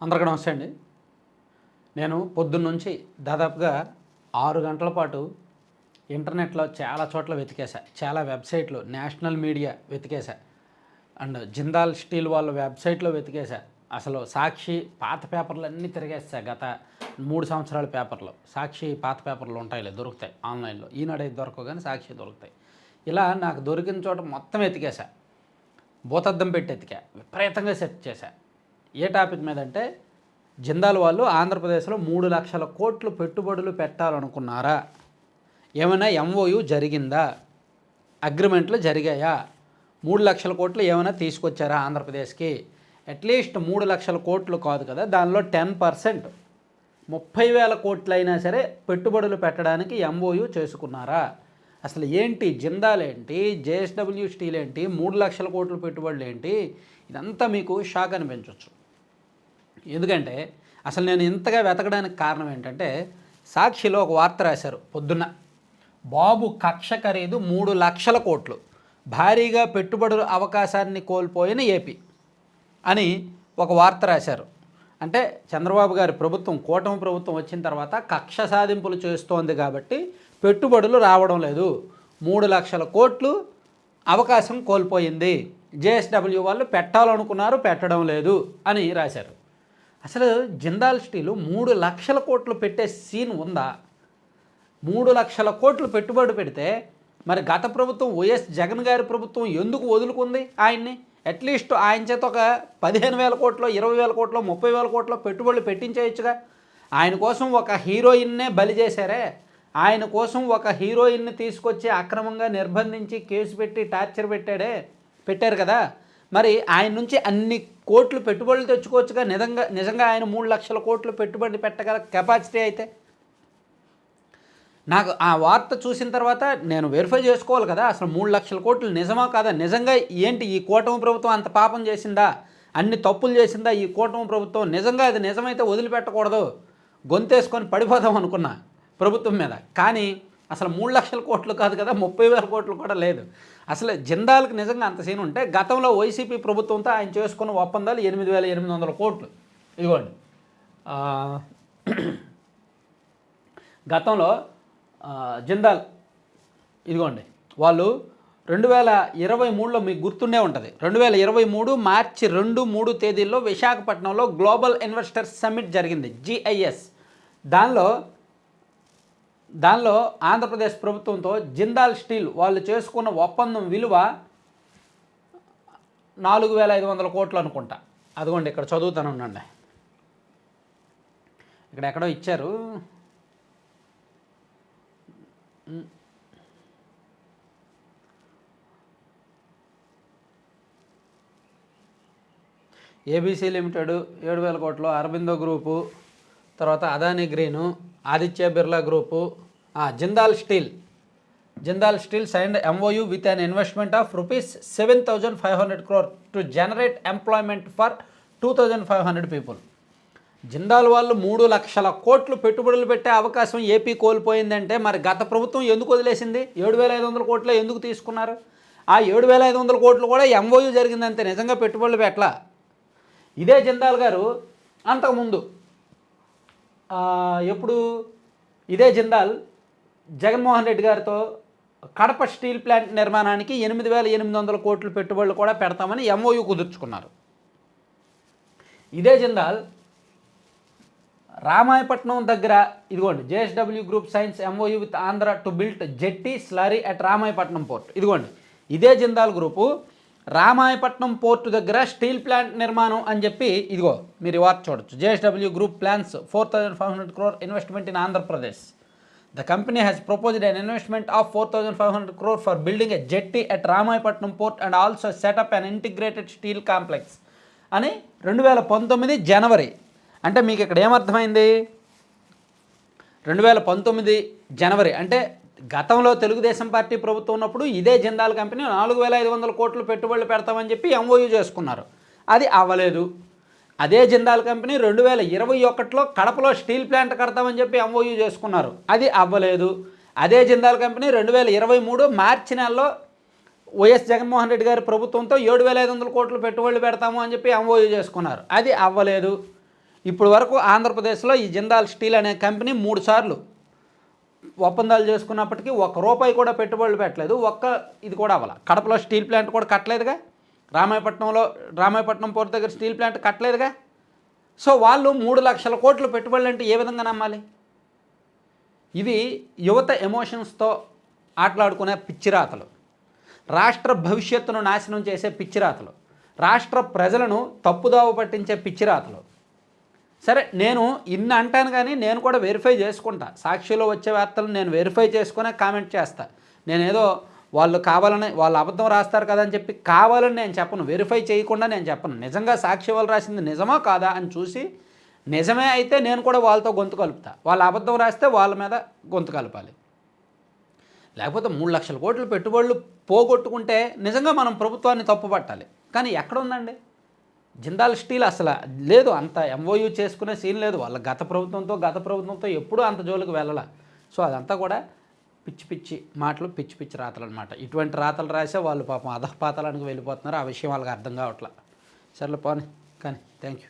అందరికీ నమస్తే అండి. నేను పొద్దున్నుంచి దాదాపుగా 6 గంటల పాటు ఇంటర్నెట్‌లో చాలా చోట్ల వెతికేసా. చాలా వెబ్‌సైట్‌లు, నేషనల్ మీడియా వెతికేసా. అండ్ జిందాల్ స్టీల్ వాళ్ళ వెబ్‌సైట్‌లో వెతికేసా. అసలు సాక్షి పాత పేపర్‌లన్నీ తిరగేసా. గత 3 సంవత్సరాల పేపర్‌లు. సాక్షి పాత పేపర్‌లు ఉంటాయిలే, దొరుకుతాయి ఆన్‌లైన్‌లో. ఈనాడైతే దొరకవు గానీ సాక్షి దొరుకుతాయి. ఇలా నాకు దొరికిన చోట మొత్తం వెతికేసా. భూతద్దం పెట్టి ఎతికా. విపరీతంగా సెర్చ్ చేశా. ఏ టాపిక్ మీద అంటే, జిందాల్ వాళ్ళు ఆంధ్రప్రదేశ్లో 3,00,000 కోట్లు పెట్టుబడులు పెట్టాలనుకున్నారా? ఏమైనా ఎంఓయు జరిగిందా? అగ్రిమెంట్లు జరిగాయా? 3,00,000 కోట్లు ఏమైనా తీసుకొచ్చారా ఆంధ్రప్రదేశ్కి? అట్లీస్ట్ 3,00,000 కోట్లు కాదు కదా, దానిలో 10% 30,000 కోట్లైనా సరే పెట్టుబడులు పెట్టడానికి ఎంఓయు చేసుకున్నారా? అసలు ఏంటి జిందాల్ ఏంటి, జేఎస్డబ్ల్యూ స్టీల్ ఏంటి, 3,00,000 కోట్ల పెట్టుబడులు ఏంటి? ఇదంతా మీకు షాక్ అనిపించవచ్చు. ఎందుకంటే అసలు నేను ఇంతగా వెతకడానికి కారణం ఏంటంటే, సాక్షిలో ఒక వార్త రాశారు పొద్దున్న. బాబు కక్ష ఖరీదు 3,00,000 కోట్లు, భారీగా పెట్టుబడుల అవకాశాన్ని కోల్పోయిన ఏపీ అని ఒక వార్త రాశారు. అంటే చంద్రబాబు గారి ప్రభుత్వం, కూటమి ప్రభుత్వం వచ్చిన తర్వాత కక్ష సాధింపులు చేస్తోంది కాబట్టి పెట్టుబడులు రావడం లేదు, 3,00,000 కోట్లు అవకాశం కోల్పోయింది, జేఎస్డబ్ల్యూ వాళ్ళు పెట్టాలనుకున్నారు పెట్టడం లేదు అని రాశారు. అసలు జిందాల్ స్టీలు 3,00,000 కోట్లు పెట్టే సీన్ ఉందా? 3,00,000 కోట్లు పెట్టుబడి పెడితే మరి గత ప్రభుత్వం వైఎస్ జగన్ గారి ప్రభుత్వం ఎందుకు వదులుకుంది ఆయన్ని? అట్లీస్ట్ ఆయన చేత ఒక 15,000 కోట్లో, 20,000 కోట్లో, 30,000 కోట్లో పెట్టుబడులు పెట్టించేయచ్చుగా. ఆయన కోసం ఒక హీరోయిన్నే బలి చేశారే. ఆయన కోసం ఒక హీరోయిన్ని తీసుకొచ్చి అక్రమంగా నిర్బంధించి కేసు పెట్టి టార్చర్ పెట్టారు కదా. మరి ఆయన నుంచి అన్ని కోట్లు పెట్టుబడులు తెచ్చుకోవచ్చుగా. నిజంగా ఆయన 3,00,000 కోట్లు పెట్టుబడి పెట్టగల కెపాసిటీ అయితే. నాకు ఆ వార్త చూసిన తర్వాత నేను వెరిఫై చేసుకోవాలి కదా, అసలు 3,00,000 కోట్లు నిజమా కాదా? నిజంగా ఏంటి ఈ కూటమి ప్రభుత్వం అంత పాపం చేసిందా, అన్ని తప్పులు చేసిందా ఈ కూటమి ప్రభుత్వం? నిజంగా అది నిజమైతే వదిలిపెట్టకూడదు, గొంతేసుకొని పడిపోదాం అనుకున్నా ప్రభుత్వం మీద. కానీ అసలు 3,00,000 కోట్లు కాదు కదా, 30,000 కోట్లు కూడా లేదు. అసలు జిందాల్కి నిజంగా అంత సీన్ ఉంటే గతంలో వైసీపీ ప్రభుత్వంతో ఆయన చేసుకున్న ఒప్పందాలు 8,800 కోట్లు. ఇదిగోండి, గతంలో జిందాల్ ఇదిగోండి, వాళ్ళు 2023లో మీకు గుర్తుండే ఉంటుంది, 2023 మార్చి 2, 3 తేదీల్లో విశాఖపట్నంలో గ్లోబల్ ఇన్వెస్టర్స్ సమ్మిట్ జరిగింది, GIS. దానిలో ఆంధ్రప్రదేశ్ ప్రభుత్వంతో జిందాల్ స్టీల్ వాళ్ళు చేసుకున్న ఒప్పందం విలువ 4,500 కోట్లు అనుకుంటా. అదిగోండి ఇక్కడ చదువుతాను ఉండండి, ఇక్కడ ఎక్కడో ఇచ్చారు. ఏబీసీ లిమిటెడ్ 7,000 కోట్లు, అరబిందో గ్రూపు, తర్వాత Adani green, Aditya Birla group, Jindal steel signed MoU with an investment of ₹7,500 crore to generate employment for 2,500 people. Jindal వాళ్ళు 3,00,000 కోట్లు పెట్టుబడులు పెట్టే అవకాశం ఏపీ కోల్పోయిందంటే మరి గత ప్రభుత్వం ఎందుకు వదిలేసింది? 7,500 కోట్లు ఎందుకు తీసుకున్నారు? ఆ 7,500 కోట్లు కూడా ఎంఓయూ జరిగిందంతే, నిజంగా పెట్టుబడులు పెట్టలా. ఇదే జిందాల్ గారు అంతకుముందు ఎప్పుడు ఇదే జిందాల్ జగన్మోహన్ రెడ్డి గారితో కడప స్టీల్ ప్లాంట్ నిర్మాణానికి 8,800 కోట్లు పెట్టుబడులు కూడా పెడతామని ఎంఓయూ కుదుర్చుకున్నారు. ఇదే జిందాల్ రామాయపట్నం దగ్గర ఇదిగోండి, JSW group signs MOU with Andhra to built jetty slurry at Ramayapatnam port. ఇదిగోండి, ఇదే జిందాల్ గ్రూపు రామాయపట్నం పోర్టు దగ్గర స్టీల్ ప్లాంట్ నిర్మాణం అని చెప్పి ఇదిగో మీరు వార్త చూడొచ్చు. JSW group plans 4,500 crore investment in Andhra Pradesh. The company has proposed an investment of 4,500 crore for building a jetty at Ramayapatnam port and also setup an integrated steel complex అని 2019 జనవరి. అంటే మీకు ఇక్కడ ఏమర్థమైంది? 2019 జనవరి అంటే గతంలో తెలుగుదేశం పార్టీ ప్రభుత్వం ఉన్నప్పుడు ఇదే జిందాల్ కంపెనీ 4,500 కోట్లు పెట్టుబడులు పెడతామని చెప్పి ఎంఓయూ చేసుకున్నారు, అది అవ్వలేదు. అదే జిందాల్ కంపెనీ 2021లో కడపలో స్టీల్ ప్లాంట్ కడతామని చెప్పి ఎంఓయూ చేసుకున్నారు, అది అవ్వలేదు. అదే జిందాల్ కంపెనీ 2023 మార్చి నెలలో వైఎస్ జగన్మోహన్ రెడ్డి గారి ప్రభుత్వంతో 7,500 కోట్లు పెట్టుబడులు పెడతాము అని చెప్పి ఎంఓయూ చేసుకున్నారు, అది అవ్వలేదు. ఇప్పుడు వరకు ఆంధ్రప్రదేశ్లో ఈ జిందాల్ స్టీల్ అనే కంపెనీ 3 సార్లు ఒప్పందాలు చేసుకున్నప్పటికీ ₹1 కూడా పెట్టుబడులు పెట్టలేదు. ఇది కూడా అవ్వాల. కడపలో స్టీల్ ప్లాంట్ కూడా కట్టలేదుగా. రామాయపట్నం పోర్ట్ దగ్గర స్టీల్ ప్లాంట్ కట్టలేదుగా. సో వాళ్ళు 3 లక్షల కోట్లు పెట్టుబడులు అంటే ఏ విధంగా నమ్మాలి? ఇవి యువత ఎమోషన్స్తో ఆటలాడుకునే పిచ్చిరాతలు, రాష్ట్ర భవిష్యత్తును నాశనం చేసే పిచ్చిరాతలు, రాష్ట్ర ప్రజలను తప్పుదావ పట్టించే పిచ్చిరాతలు. సరే, నేను ఇన్ని అంటాను కానీ నేను కూడా వెరిఫై చేసుకుంటా. సాక్షిలో వచ్చే వార్తలను నేను వెరిఫై చేసుకునే కామెంట్ చేస్తా. నేనేదో వాళ్ళు కావాలని వాళ్ళు అబద్ధం రాస్తారు కదా అని చెప్పి కావాలని నేను చెప్పను, వెరిఫై చేయకుండా నేను చెప్పను. నిజంగా సాక్షి వాళ్ళు రాసింది నిజమా కాదా అని చూసి నిజమే అయితే నేను కూడా వాళ్ళతో గొంతు కలుపుతా. వాళ్ళు అబద్ధం రాస్తే వాళ్ళ మీద గొంతు కలపాలి. లేకపోతే 3 లక్షల కోట్లు పెట్టుబడులు పోగొట్టుకుంటే నిజంగా మనం ప్రభుత్వాన్ని తప్పుపట్టాలి. కానీ ఎక్కడ ఉందండి? జిందాల్ స్టీల్ అసలు లేదు, అంత ఎంఓయూ చేసుకునే సీన్ లేదు. వాళ్ళ గత ప్రభుత్వంతో ఎప్పుడూ అంత జోలికి వెళ్ళాల. సో అదంతా కూడా పిచ్చి పిచ్చి మాటలు, పిచ్చి పిచ్చి రాతలు అనమాట. ఇటువంటి రాతలు రాసే వాళ్ళు పాపం అధపాతాళానికి వెళ్ళిపోతున్నారు. ఆ విషయం వాళ్ళకి అర్థం కావట్లా. సర్లే పోనీ కానీ థ్యాంక్ యూ.